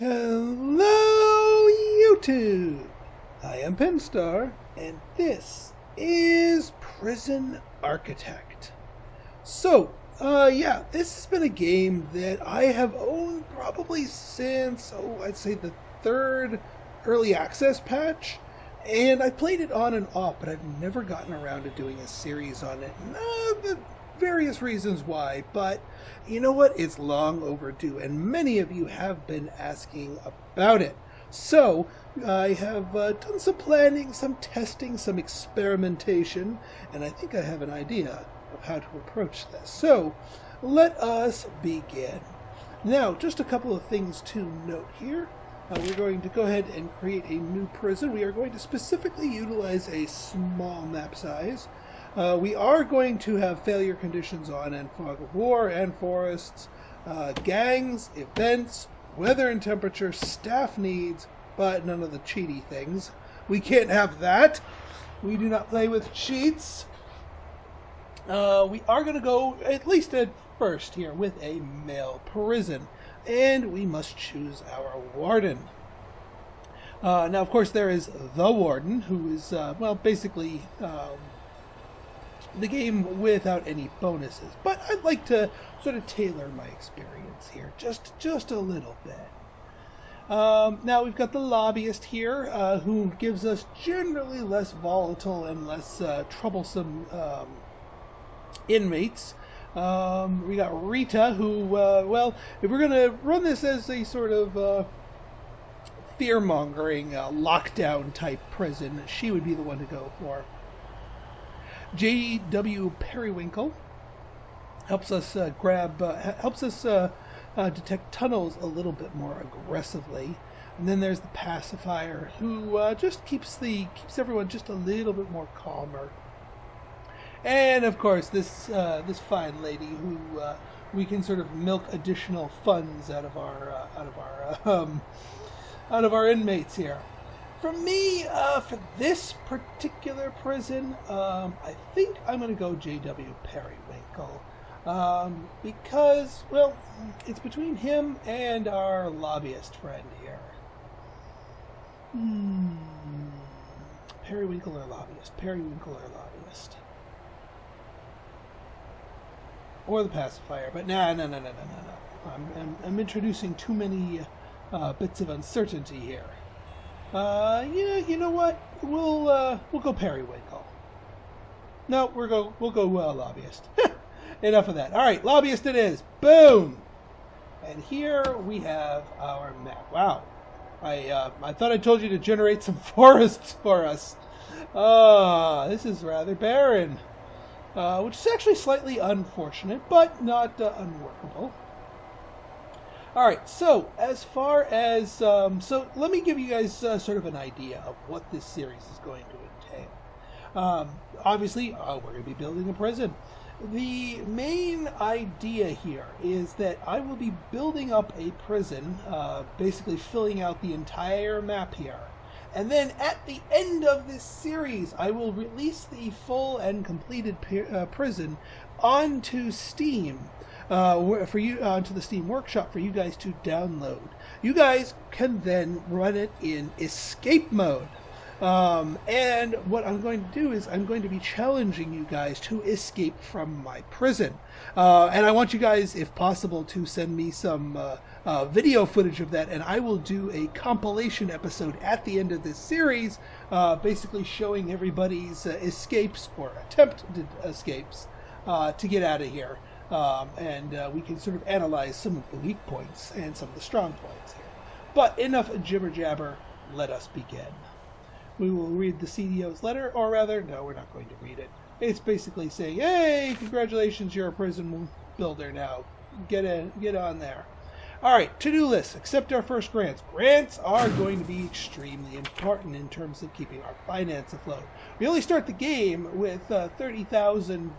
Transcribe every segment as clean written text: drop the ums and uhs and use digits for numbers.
Hello, YouTube! I am Pinstar, and this is Prison Architect. So, this has been a game that I have owned probably since, I'd say the third early access patch. And I played it on and off, but I've never gotten around to doing a series on it. The various reasons why, but you know what? It's long overdue, and many of you have been asking about it. So I have done some planning, some testing, some experimentation, and I think I have an idea of how to approach this. So let us begin. Now, just a couple of things to note here. We're going to go ahead and create a new prison. We are going to specifically utilize a small map size. We are going to have failure conditions on and fog of war and forests, gangs, events, weather and temperature, staff needs, but none of the cheaty things. We can't have that. We do not play with cheats. We are going to go, at least at first here, with a male prison. And we must choose our warden. Now, of course, there is the warden, who is, basically the game without any bonuses. But I'd like to sort of tailor my experience here, just a little bit. Now, we've got the lobbyist here, who gives us generally less volatile and less troublesome inmates. We got Rita, who, if we're going to run this as a sort of fear-mongering lockdown type prison, she would be the one to go for. J.W. Periwinkle helps us detect tunnels a little bit more aggressively. And then there's the pacifier, who just keeps everyone just a little bit more calmer. And of course, this fine lady who we can sort of milk additional funds out of our inmates here. For me, for this particular prison, I think I'm going to go J.W. Periwinkle, because, well, it's between him and our lobbyist friend here. Periwinkle or lobbyist? Periwinkle or lobbyist? Or the pacifier, but no. I'm introducing too many bits of uncertainty here. You know what? We'll go Periwinkle. No, we'll go lobbyist. Enough of that. All right, lobbyist it is. Boom. And here we have our map. Wow. I thought I told you to generate some forests for us. This is rather barren. Which is actually slightly unfortunate, but not unworkable. Alright, so as far as... so let me give you guys sort of an idea of what this series is going to entail. Obviously, we're going to be building a prison. The main idea here is that I will be building up a prison, basically filling out the entire map here. And then at the end of this series, I will release the full and completed prison onto Steam, onto the Steam Workshop for you guys to download. You guys can then run it in escape mode. And what I'm going to do is I'm going to be challenging you guys to escape from my prison. And I want you guys, if possible, to send me some video footage of that, and I will do a compilation episode at the end of this series, basically showing everybody's escapes or attempted escapes to get out of here. And we can sort of analyze some of the weak points and some of the strong points here. But enough jibber-jabber, let us begin. We will read the CDO's letter, or rather, no, we're not going to read it. It's basically saying, hey, congratulations, you're a prison builder now. Get on there. All right, to-do list. Accept our first grants. Grants are going to be extremely important in terms of keeping our finance afloat. We only start the game with $30,000, and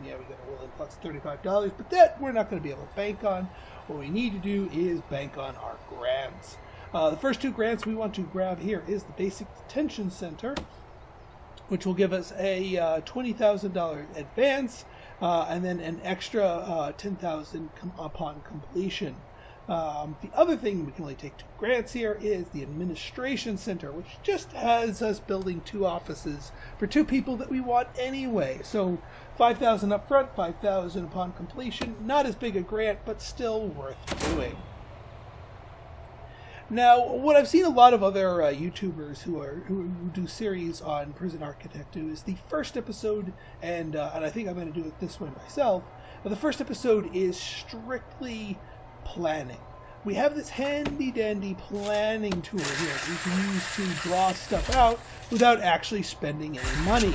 yeah, we got a roll influx of $35, but that we're not going to be able to bank on. What we need to do is bank on our grants. The first two grants we want to grab here is the Basic Detention Center, which will give us a $20,000 advance, and then an extra $10,000 upon completion. The other thing, we can only take 2 grants here, is the administration center, which just has us building 2 offices for 2 people that we want anyway. So 5,000 up front, 5,000 upon completion. Not as big a grant, but still worth doing. Now, what I've seen a lot of other YouTubers who do series on Prison Architect do is the first episode, and I think I'm going to do it this way myself. The first episode is strictly planning. We have this handy-dandy planning tool here that we can use to draw stuff out without actually spending any money.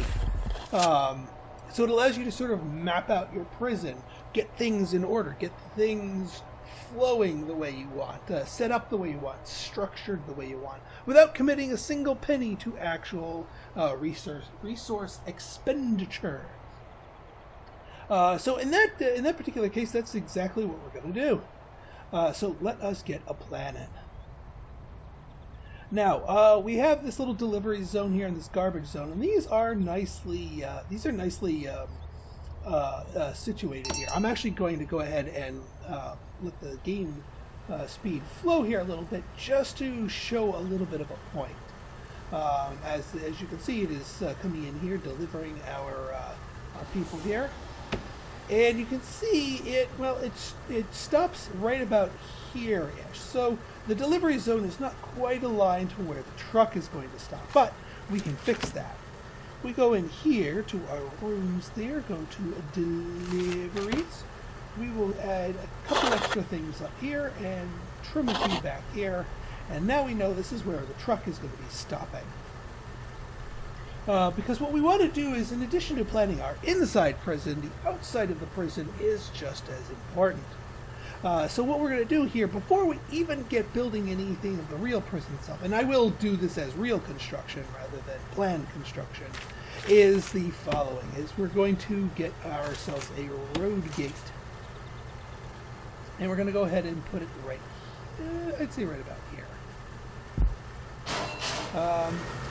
So it allows you to sort of map out your prison, get things in order, get things flowing the way you want, set up the way you want, structured the way you want, without committing a single penny to actual resource expenditure. So in that particular case, that's exactly what we're going to do. So let us get a plan in. Now we have this little delivery zone here and this garbage zone, and these are nicely situated here. I'm actually going to go ahead and let the game speed flow here a little bit, just to show a little bit of a point. As you can see, it is coming in here, delivering our people here. And you can see it stops right about here-ish. So the delivery zone is not quite aligned to where the truck is going to stop, but we can fix that. We go in here to our rooms there, go to deliveries. We will add a couple extra things up here and trim a few back here. And now we know this is where the truck is going to be stopping. Because what we want to do is, in addition to planning our inside prison, the outside of the prison is just as important. So what we're going to do here, before we even get building anything of the real prison itself, and I will do this as real construction rather than planned construction, is the following. We're going to get ourselves a road gate. And we're going to go ahead and put it right, I'd say right about here.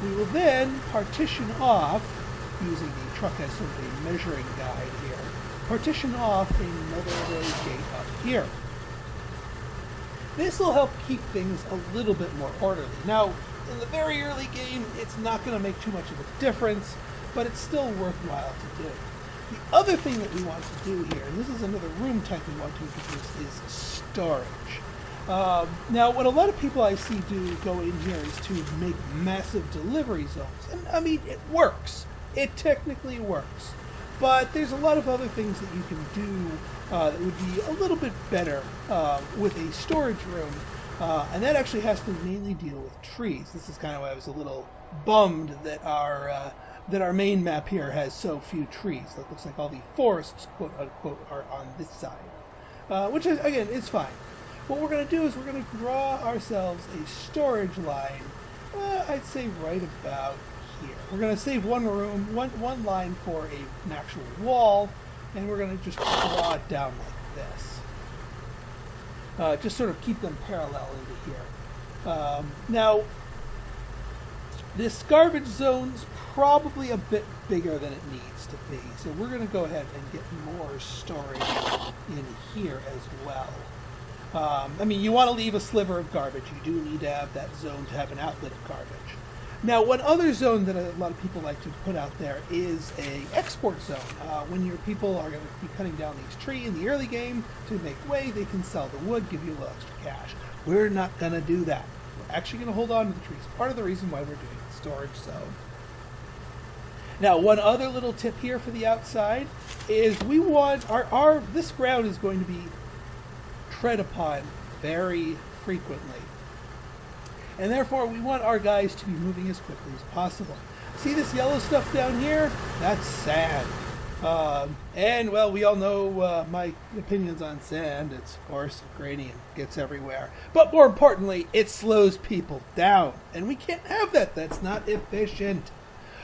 We will then partition off, using the truck as sort of a measuring guide here, partition off another road gate up here. This will help keep things a little bit more orderly. Now, in the very early game, it's not going to make too much of a difference, but it's still worthwhile to do. The other thing that we want to do here, and this is another room type we want to introduce, is storage. Now, what a lot of people I see do go in here is to make massive delivery zones. And, I mean, it works. It technically works. But there's a lot of other things that you can do that would be a little bit better with a storage room. And that actually has to mainly deal with trees. This is kind of why I was a little bummed that our main map here has so few trees. It looks like all the forests, quote unquote, are on this side. Which, is, again, is fine. What we're going to do is we're going to draw ourselves a storage line, I'd say right about here. We're going to save one room, one line for an actual wall, and we're going to just draw it down like this. Just sort of keep them parallel into here. Now, this garbage zone's probably a bit bigger than it needs to be, so we're going to go ahead and get more storage in here as well. I mean, you want to leave a sliver of garbage. You do need to have that zone to have an outlet of garbage. Now, one other zone that a lot of people like to put out there is a export zone. When your people are going to be cutting down these trees in the early game to make way, they can sell the wood, give you a little extra cash. We're not going to do that. We're actually going to hold on to the trees. Part of the reason why we're doing the storage zone. Now, one other little tip here for the outside is we want this ground is going to be tread upon very frequently. And therefore, we want our guys to be moving as quickly as possible. See this yellow stuff down here? That's sand. And, well, we all know my opinions on sand. It's, of course, grainy and gets everywhere. But more importantly, it slows people down. And we can't have that. That's not efficient.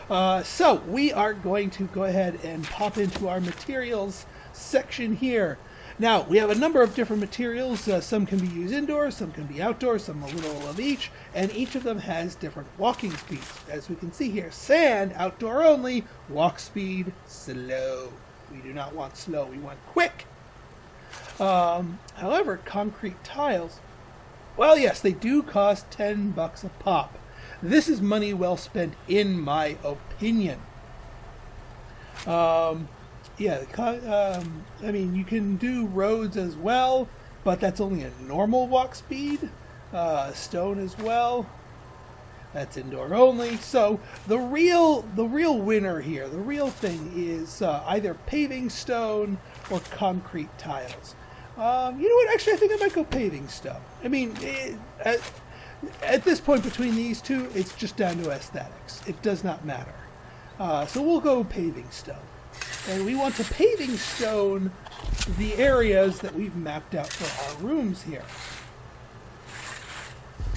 So we are going to go ahead and pop into our materials section here. Now, we have a number of different materials. Some can be used indoors, some can be outdoors, some a little of each, and each of them has different walking speeds. As we can see here, sand, outdoor only, walk speed, slow. We do not want slow, we want quick. However, concrete tiles, well, yes, they do cost $10 a pop. This is money well spent, in my opinion. Yeah, I mean, you can do roads as well, but that's only a normal walk speed. Stone as well. That's indoor only. So the real winner here, the real thing is either paving stone or concrete tiles. You know what? Actually, I think I might go paving stone. I mean, at this point between these two, it's just down to aesthetics. It does not matter. So we'll go paving stone. And we want to paving stone the areas that we've mapped out for our rooms here.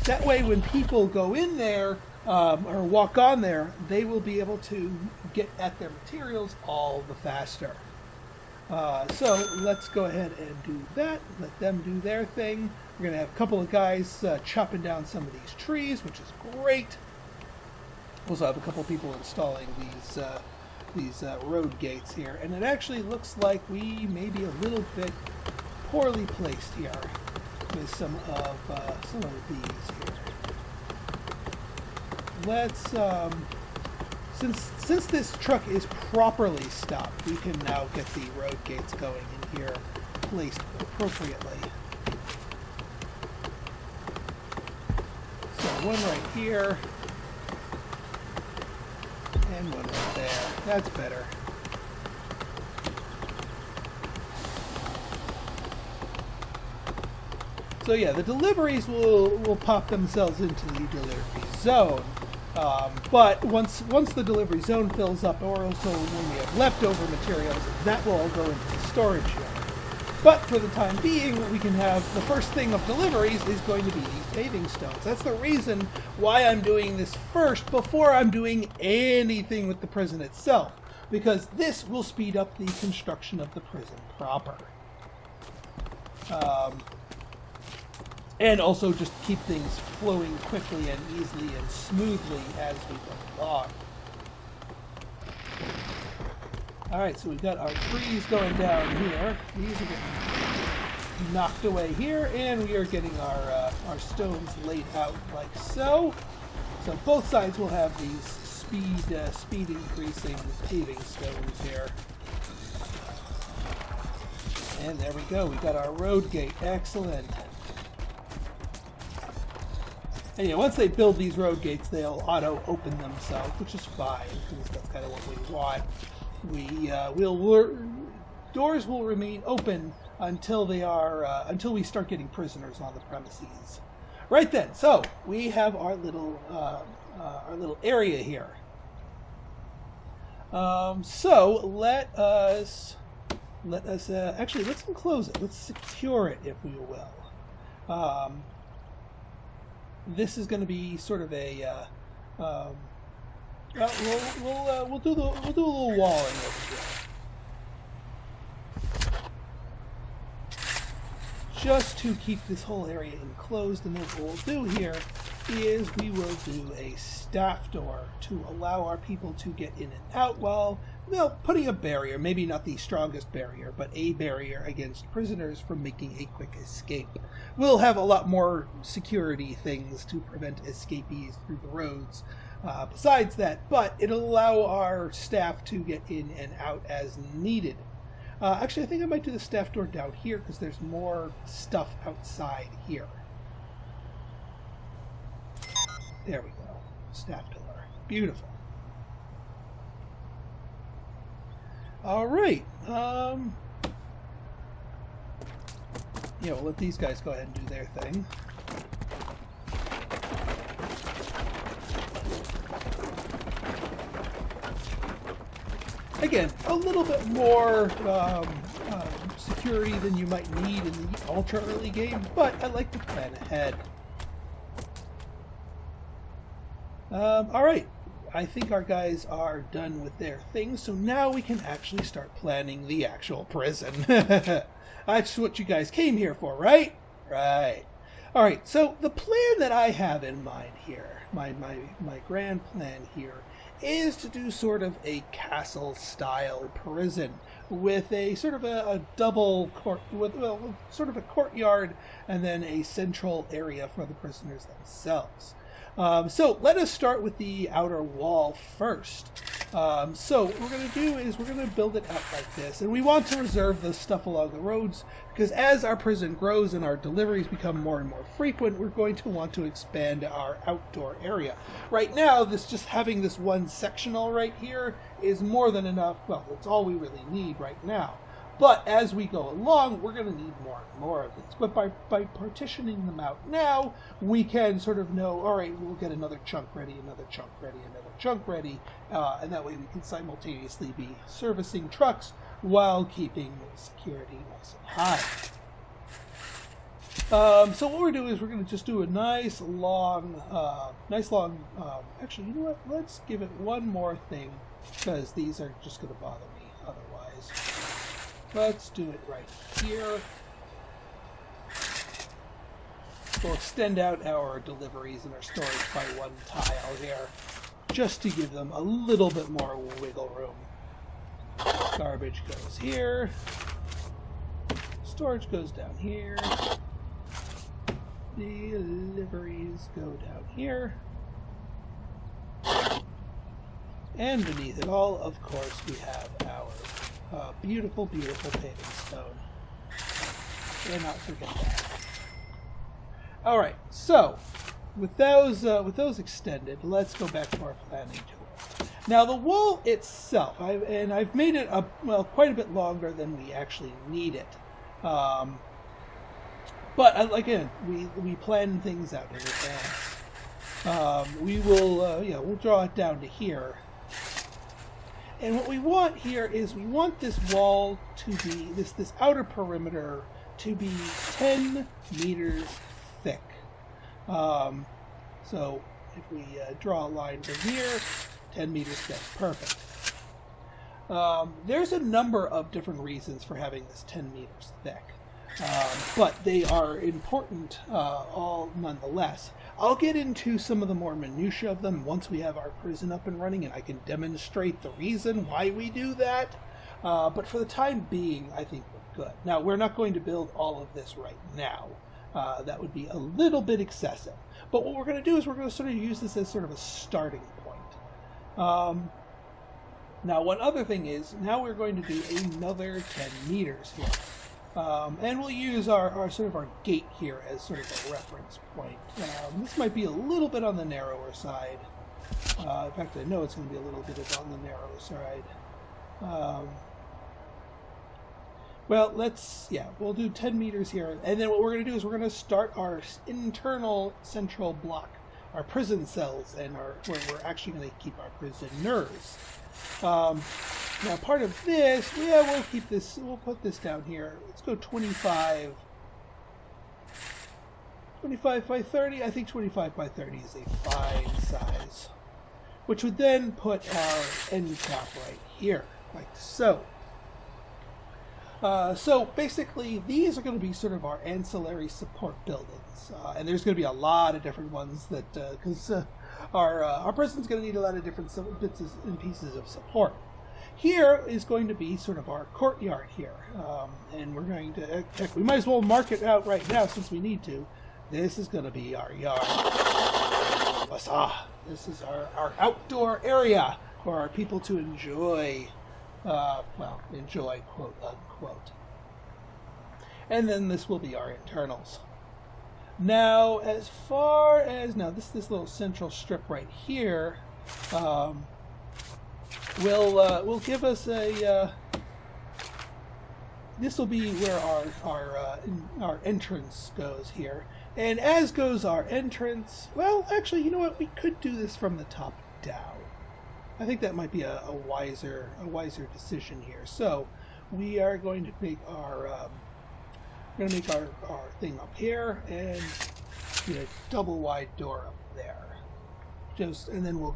That way when people go in there or walk on there, they will be able to get at their materials all the faster. So let's go ahead and do that. Let them do their thing. We're going to have a couple of guys chopping down some of these trees, which is great. We'll also have a couple of people installing these road gates here. And it actually looks like we may be a little bit poorly placed here with some of these here. Let's since this truck is properly stopped, we can now get the road gates going in here, placed appropriately. So one right here and one right there. That's better. So yeah, the deliveries will pop themselves into the delivery zone. But once the delivery zone fills up, or also when we have leftover materials, that will all go into the storage yard. But for the time being, we can have the first thing of deliveries is going to be these paving stones. That's the reason why I'm doing this first before I'm doing anything with the prison itself, because this will speed up the construction of the prison proper. And also just keep things flowing quickly and easily and smoothly as we go along. Alright, so we've got our trees going down here. These are getting knocked away here, and we are getting our stones laid out like so. So both sides will have these speed increasing paving stones here. And there we go, we got our road gate. Excellent. And yeah, once they build these road gates, they'll auto-open themselves, which is fine, because that's kind of what we want. Doors will remain open until until we start getting prisoners on the premises. Right then, so we have our little area here. So let us actually let's enclose it. Let's secure it, if we will. This is going to be sort of a we'll do a little walling over here, just to keep this whole area enclosed. And then what we'll do here is we will do a staff door to allow our people to get in and out while putting a barrier, maybe not the strongest barrier, but a barrier against prisoners from making a quick escape. We'll have a lot more security things to prevent escapees through the roads besides that, but it'll allow our staff to get in and out as needed. Actually, I think I might do the staff door down here because there's more stuff outside here. There we go. Staff door. Beautiful. All right. Yeah, we'll let these guys go ahead and do their thing. Again, a little bit more security than you might need in the ultra early game, but I like to plan ahead. All right. I think our guys are done with their things, so now we can actually start planning the actual prison. That's what you guys came here for, right? Right. All right, so the plan that I have in mind here, my grand plan here, is to do sort of a castle-style prison with a sort of a double court, with well, sort of a courtyard and then a central area for the prisoners themselves. So let us start with the outer wall first. So what we're going to do is we're going to build it out like this, and we want to reserve the stuff along the roads because as our prison grows and our deliveries become more and more frequent, we're going to want to expand our outdoor area. Right now, just having this one sectional right here is more than enough. Well, that's all we really need right now. But as we go along, we're going to need more and more of this. But by partitioning them out now, we can sort of know, all right, we'll get another chunk ready, another chunk ready, another chunk ready, and that way we can simultaneously be servicing trucks while keeping security nice and high. So what we're doing is we're going to just do a nice long, actually, you know what, let's give it one more thing, because these are just going to bother me otherwise. Let's do it right here. We'll extend out our deliveries and our storage by one tile here, just to give them a little bit more wiggle room. Garbage goes here. Storage goes down here. Deliveries go down here. And beneath it all, of course, we have our beautiful, beautiful paving stone. Cannot forget that. All right, so with those extended, let's go back to our planning tool. Now the wall itself, I've made it quite a bit longer than we actually need it. But again, we plan things out in advance. We'll draw it down to here. And what we want here is we want this wall to be, this outer perimeter to be 10 meters thick. So if we draw a line from here, 10 meters thick, perfect. There's a number of different reasons for having this 10 meters thick, but they are important all nonetheless. I'll get into some of the more minutiae of them once we have our prison up and running, and I can demonstrate the reason why we do that. But for the time being, I think we're good. Now, we're not going to build all of this right now. That would be a little bit excessive. But what we're going to do is we're going to sort of use this as sort of a starting point. Now, one other thing is, now we're going to do another 10 meters here. And we'll use our sort of our gate here as sort of a reference point. This might be a little bit on the narrower side. In fact, I know it's going to be a little bit on the narrower side. Well, we'll do 10 meters here. And then what we're going to do is we're going to start our internal central block, our prison cells, and where we're actually going to keep our prisoners. Now, part of this, we'll keep this, we'll put this down here. Let's go 25 by 30. I think 25 by 30 is a fine size, which would then put our end cap right here, like so. So basically, these are going to be sort of our ancillary support buildings, and there's going to be a lot of different ones that, because our prison's going to need a lot of different bits and pieces of support. Here is going to be sort of our courtyard here, and we're going to, heck, we might as well mark it out right now since we need to. This is going to be our yard. This is our outdoor area for our people to enjoy, enjoy, quote unquote. And then this will be our internals. Now, as far as, this little central strip right here, will give us a. This will be where our entrance goes here, and as goes our entrance. Well, actually, you know what? We could do this from the top down. I think that might be a wiser decision here. So we are going to make our thing up here and a double wide door up there. And then we'll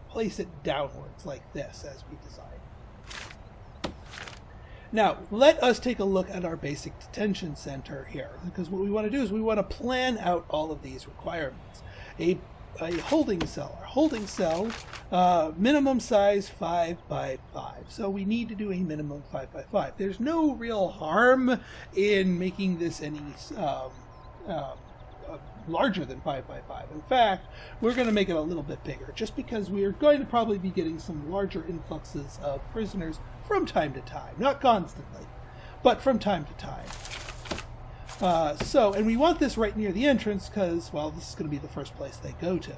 place it downwards like this as we design. Now, let us take a look at our basic detention center here, because what we want to do is we want to plan out all of these requirements. A a holding cell. Our holding cell, minimum size 5 by 5. So we need to do a minimum 5 by 5. There's no real harm in making this any larger than 5 by 5. In fact, we're going to make it a little bit bigger, just because we are going to probably be getting some larger influxes of prisoners from time to time. Not constantly, but from time to time. And we want this right near the entrance because, well, this is going to be the first place they go to.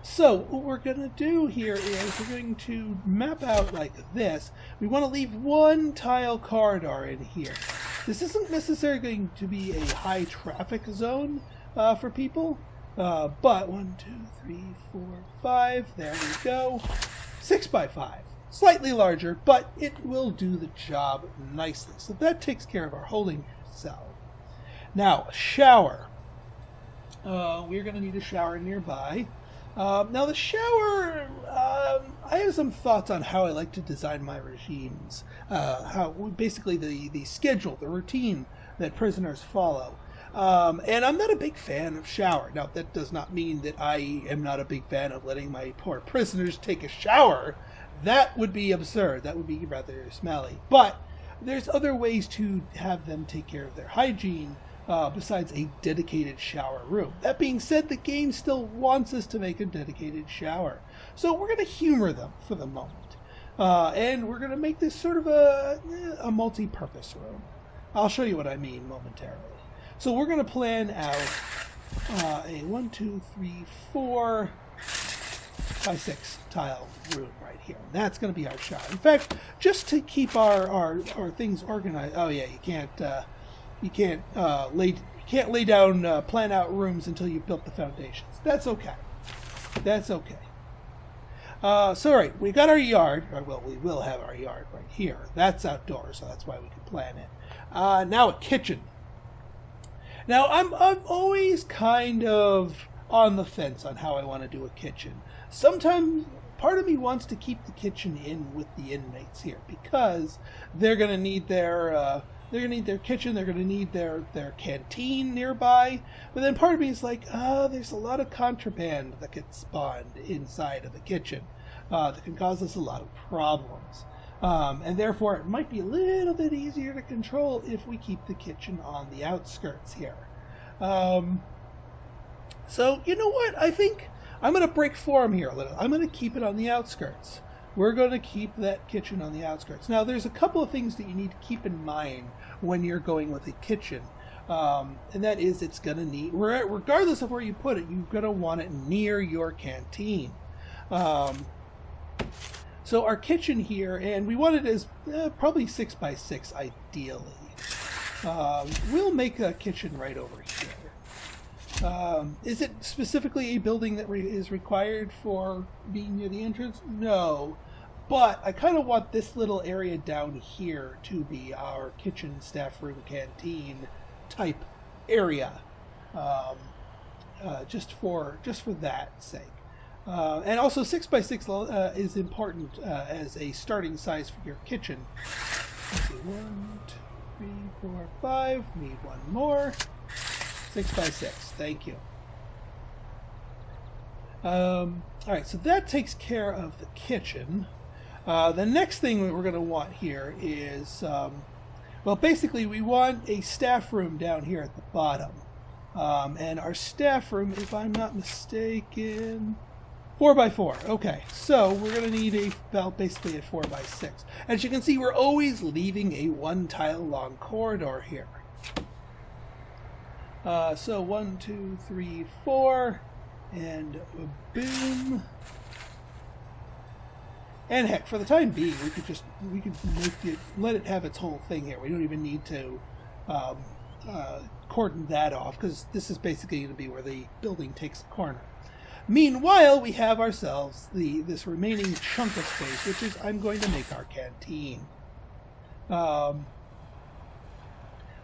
So what we're going to do here is we're going to map out like this. We want to leave one tile corridor in here. This isn't necessarily going to be a high traffic zone for people, but 1, 2, 3, 4, 5, there we go. 6 by 5. Slightly larger, but it will do the job nicely. So that takes care of our holding cell. Now, shower. We're going to need a shower nearby. Now the shower, I have some thoughts on how I like to design my regimes. Basically the schedule, the routine that prisoners follow. And I'm not a big fan of shower. Now that does not mean that I am not a big fan of letting my poor prisoners take a shower. That would be absurd. That would be rather smelly. But there's other ways to have them take care of their hygiene besides a dedicated shower room. That being said, the game still wants us to make a dedicated shower. So we're going to humor them for the moment. And we're going to make this sort of a multi-purpose room. I'll show you what I mean momentarily. So we're going to plan out a 1, 2, 3, 4 by 6 tile room right here. And that's going to be our shower. In fact, just to keep our things organized. Oh yeah, you can't lay down plan out rooms until you've built the foundations. That's okay. That's okay. So all right, we got our yard. Or, well, we will have our yard right here. That's outdoors, so that's why we can plan it. Now a kitchen. Now I'm always kind of on the fence on how I want to do a kitchen. Sometimes part of me wants to keep the kitchen in with the inmates here because they're going to need their kitchen, they're going to need their canteen nearby. But then part of me is like, there's a lot of contraband that gets spawned inside of the kitchen that can cause us a lot of problems. And therefore, it might be a little bit easier to control if we keep the kitchen on the outskirts here. So, you know what? I think I'm going to break form here a little. I'm going to keep it on the outskirts. We're going to keep that kitchen on the outskirts. Now, there's a couple of things that you need to keep in mind when you're going with a kitchen. And that is it's going to need, regardless of where you put it, you're going to want it near your canteen. So our kitchen here, and we want it as probably 6 by 6 ideally. We'll make a kitchen right over here. Is it specifically a building that is required for being near the entrance? No. But I kind of want this little area down here to be our kitchen, staff room, canteen type area, just for that sake. And also 6 by 6 is important as a starting size for your kitchen. Let's see, 1, 2, 3, 4, 5. Need one more. 6 by 6. Thank you. All right, so that takes care of the kitchen. The next thing we're going to want here is, well, basically we want a staff room down here at the bottom. And our staff room, if I'm not mistaken, 4 by 4. Okay, so we're going to need basically a 4 by 6. As you can see, we're always leaving a 1 tile long corridor here. So 1, 2, 3, 4, and boom. And heck, for the time being, we could let it have its whole thing here. We don't even need to cordon that off because this is basically going to be where the building takes a corner. Meanwhile, we have ourselves this remaining chunk of space, which is I'm going to make our canteen.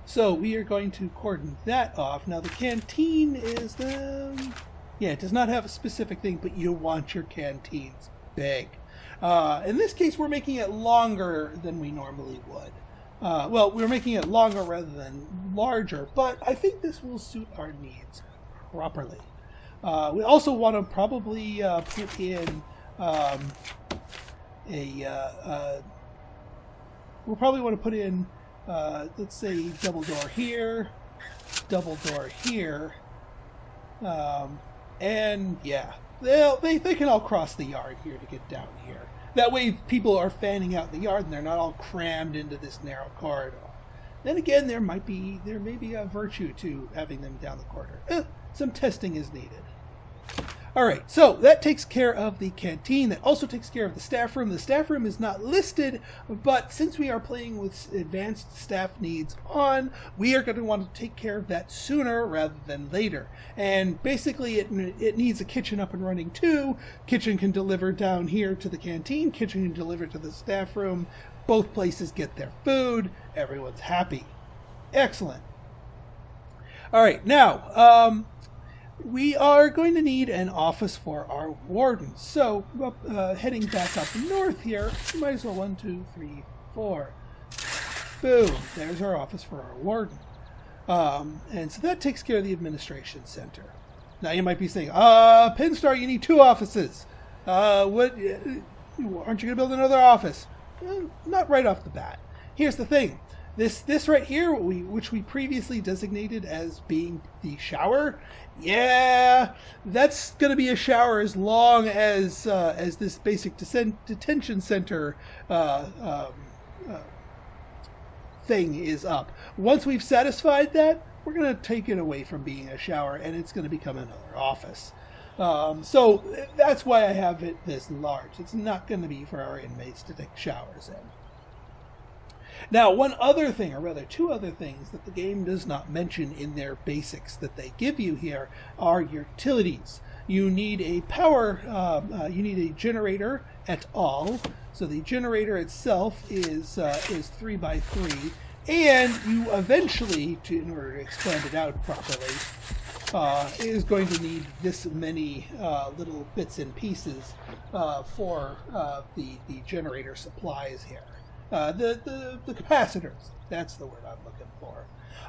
So we are going to cordon that off. Now the canteen is it does not have a specific thing, but you want your canteens big. In this case, we're making it longer than we normally would. Well, we're making it longer rather than larger, but I think this will suit our needs properly. We also want to probably put in we'll probably want to put in, let's say, double door here, and yeah, they can all cross the yard here to get down here. That way people are fanning out in the yard and they're not all crammed into this narrow corridor. Then again, there may be a virtue to having them down the corridor. Some testing is needed. All right, so that takes care of the canteen. That also takes care of the staff room. The staff room is not listed, but since we are playing with advanced staff needs on, we are going to want to take care of that sooner rather than later. And basically, it needs a kitchen up and running too. Kitchen can deliver down here to the canteen. Kitchen can deliver to the staff room. Both places get their food. Everyone's happy. Excellent. All right, now, we are going to need an office for our warden. So, heading back up north here, we might as well 1, 2, 3, 4. Boom. There's our office for our warden. And so that takes care of the administration center. Now you might be saying, Pinstar, you need 2 offices. Aren't you going to build another office? Not right off the bat. Here's the thing. This right here, which we previously designated as being the shower, yeah, that's going to be a shower as long as this basic detention center thing is up. Once we've satisfied that, we're going to take it away from being a shower, and it's going to become another office. So that's why I have it this large. It's not going to be for our inmates to take showers in. Now, one other thing, or rather 2 other things that the game does not mention in their basics that they give you here are utilities. You need a power, you need a generator et al. So the generator itself is 3 by 3, and you eventually, in order to expand it out properly, is going to need this many little bits and pieces for the generator supplies here. The capacitors, that's the word I'm looking for.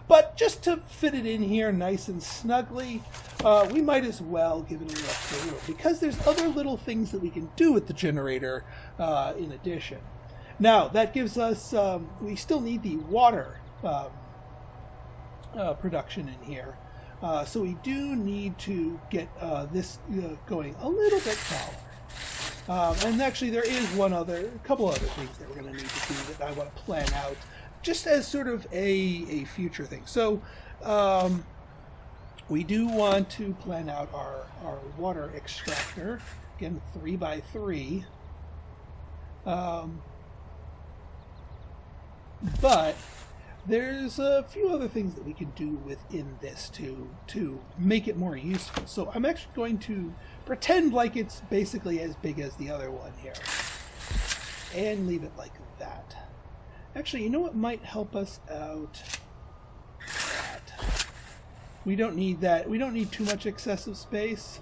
But just to fit it in here nice and snugly, we might as well give it a little extra room, because there's other little things that we can do with the generator in addition. Now, that gives us, we still need the water production in here. So we do need to get this going a little bit taller. And actually, there is a couple other things that we're going to need to do that I want to plan out, just as sort of a future thing. So, we do want to plan out our water extractor, again 3 by 3. But there's a few other things that we can do within this to make it more useful. So I'm actually going to pretend like it's basically as big as the other one here, and leave it like that. Actually, you know what might help us out? That. We don't need that. We don't need too much excessive space.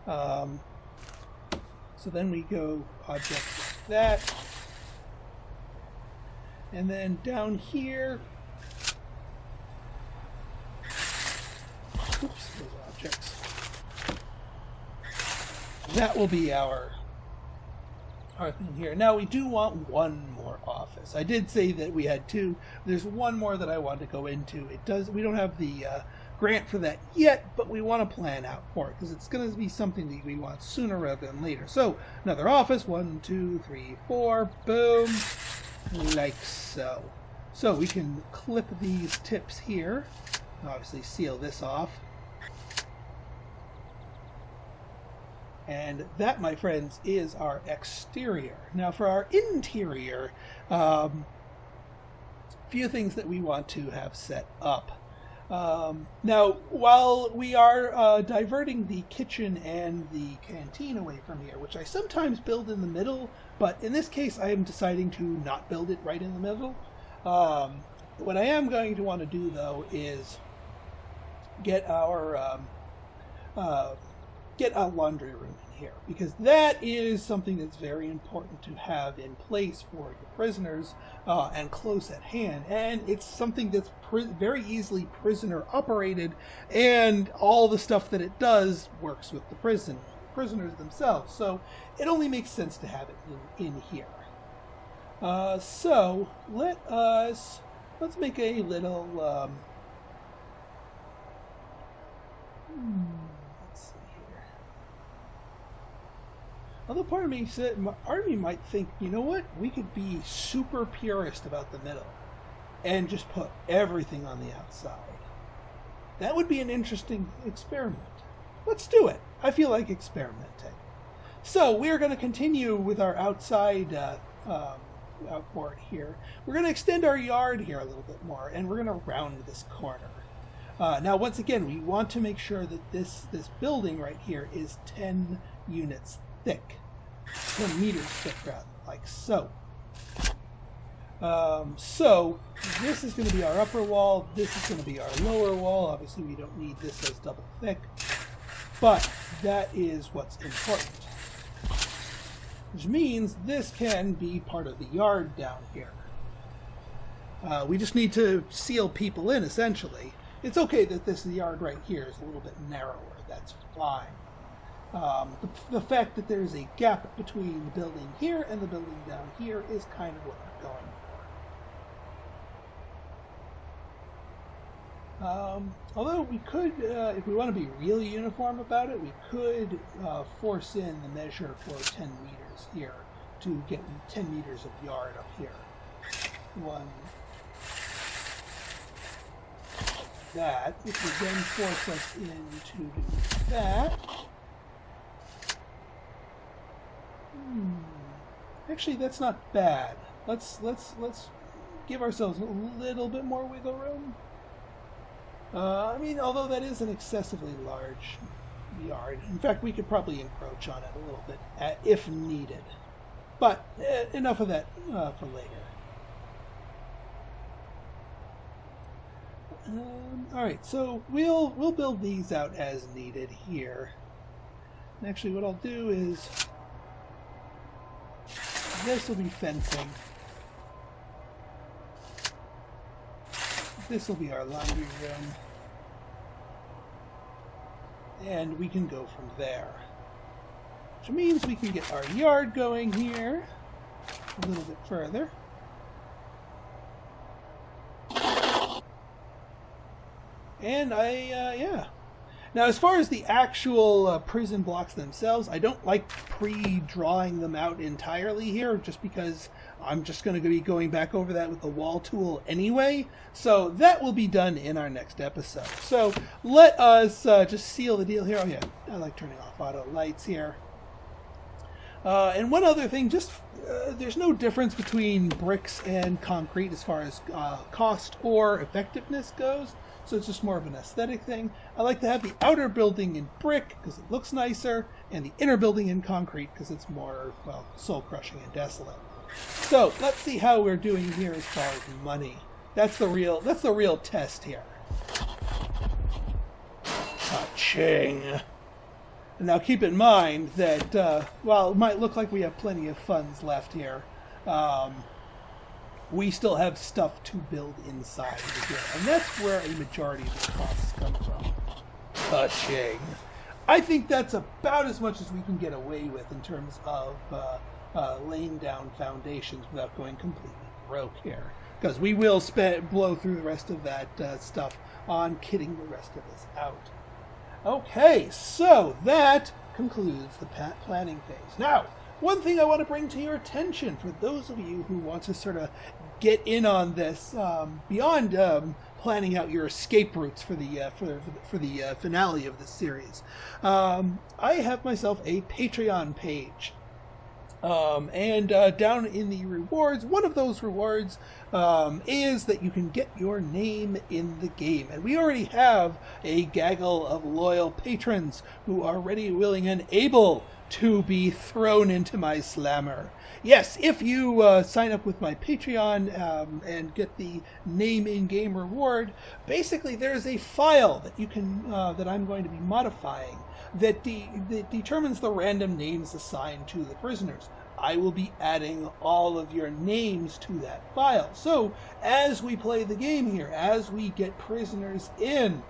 So then we go object like that. And then down here, oops, those objects. That will be our thing here. Now we do want 1 more office. I did say that we had 2. There's 1 more that I want to go into. We don't have the grant for that yet, but we want to plan out for it, because it's going to be something that we want sooner rather than later. So another office, 1, 2, 3, 4, boom. Like so. So we can clip these tips here. Obviously seal this off. And that, my friends, is our exterior. Now for our interior, few things that we want to have set up. Now, while we are diverting the kitchen and the canteen away from here, which I sometimes build in the middle, but in this case I am deciding to not build it right in the middle. What I am going to want to do, though, is get our laundry room in here, because that is something that's very important to have in place for your prisoners and close at hand. And it's something that's very easily prisoner operated, and all the stuff that it does works with the prisoners themselves. So it only makes sense to have it in here. So let's make a little let's see here. Although part of me might think, you know what, we could be super purist about the middle and just put everything on the outside. That would be an interesting experiment. Let's do it. I feel like experimenting. So we're going to continue with our outside outboard here. We're going to extend our yard here a little bit more, and we're going to round this corner. Now, once again, we want to make sure that this building right here is 10 units thick. 10 meters thick, rather, like so. So this is going to be our upper wall. This is going to be our lower wall. Obviously, we don't need this as double thick, but that is what's important. Which means this can be part of the yard down here. We just need to seal people in, essentially. It's okay that this yard right here is a little bit narrower. That's fine. The fact that there's a gap between the building here and the building down here is kind of what we're going for. Although we could, if we want to be really uniform about it, we could force in the measure for 10 meters here to get 10 meters of yard up here. That, which would then force us into doing that. Actually, that's not bad. Let's give ourselves a little bit more wiggle room. I mean, although that is an excessively large yard. In fact, we could probably encroach on it a little bit if needed. But enough of that for later. Alright, so we'll build these out as needed here. And actually, what I'll do is this will be fencing. This will be our laundry room. And we can go from there. Which means we can get our yard going here a little bit further. And yeah. Now, as far as the actual prison blocks themselves, I don't like pre-drawing them out entirely here, just because I'm just going to be going back over that with the wall tool anyway. So that will be done in our next episode. So let us just seal the deal here. Oh yeah, I like turning off auto lights here. And one other thing, just there's no difference between bricks and concrete as far as cost or effectiveness goes. So it's just more of an aesthetic thing. I like to have the outer building in brick because it looks nicer, and the inner building in concrete because it's more, well, soul-crushing and desolate. So let's see how we're doing here as far as money. That's the real test here. Ka-ching. And now keep in mind that while it might look like we have plenty of funds left here, we still have stuff to build inside of here. And that's where a majority of the costs come from. Ka-ching. I think that's about as much as we can get away with in terms of laying down foundations without going completely broke here. Because we will blow through the rest of that stuff on kitting the rest of this out. Okay, so that concludes the planning phase. Now, one thing I want to bring to your attention for those of you who want to sort of get in on this beyond planning out your escape routes for the finale of this series, I have myself a Patreon page. And down in the rewards, one of those rewards is that you can get your name in the game. And we already have a gaggle of loyal patrons who are ready, willing, and able to be thrown into my slammer. Yes, if you sign up with my Patreon and get the name in-game reward, basically there's a file that you can that I'm going to be modifying that determines the random names assigned to the prisoners. I will be adding all of your names to that file. So as we play the game here, as we get prisoners in,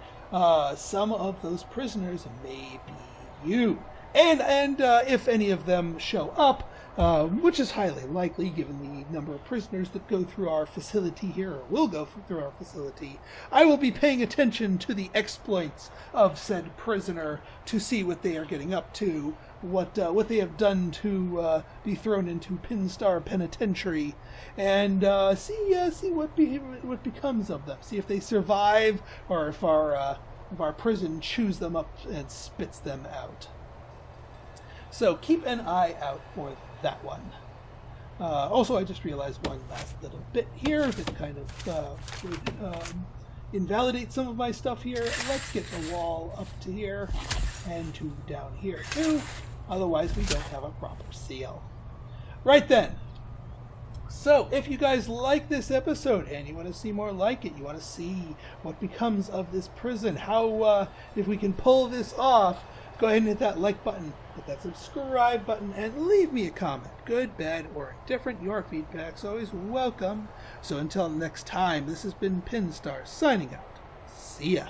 some of those prisoners may be you. And if any of them show up, which is highly likely given the number of prisoners that go through our facility here, or will go through our facility, I will be paying attention to the exploits of said prisoner to see what they are getting up to, what they have done to be thrown into Pinstar Penitentiary, and see what becomes of them. See if they survive, or if our prison chews them up and spits them out. So keep an eye out for that one. Also, I just realized one last little bit here that kind of would invalidate some of my stuff here. Let's get the wall up to here and to down here too. Otherwise, we don't have a proper seal. Right then. So, if you guys like this episode and you want to see more like it, you want to see what becomes of this prison, how if we can pull this off, go ahead and hit that like button, hit that subscribe button, and leave me a comment. Good, bad, or indifferent. Your feedback's always welcome. So until next time, this has been Pinstar signing out. See ya.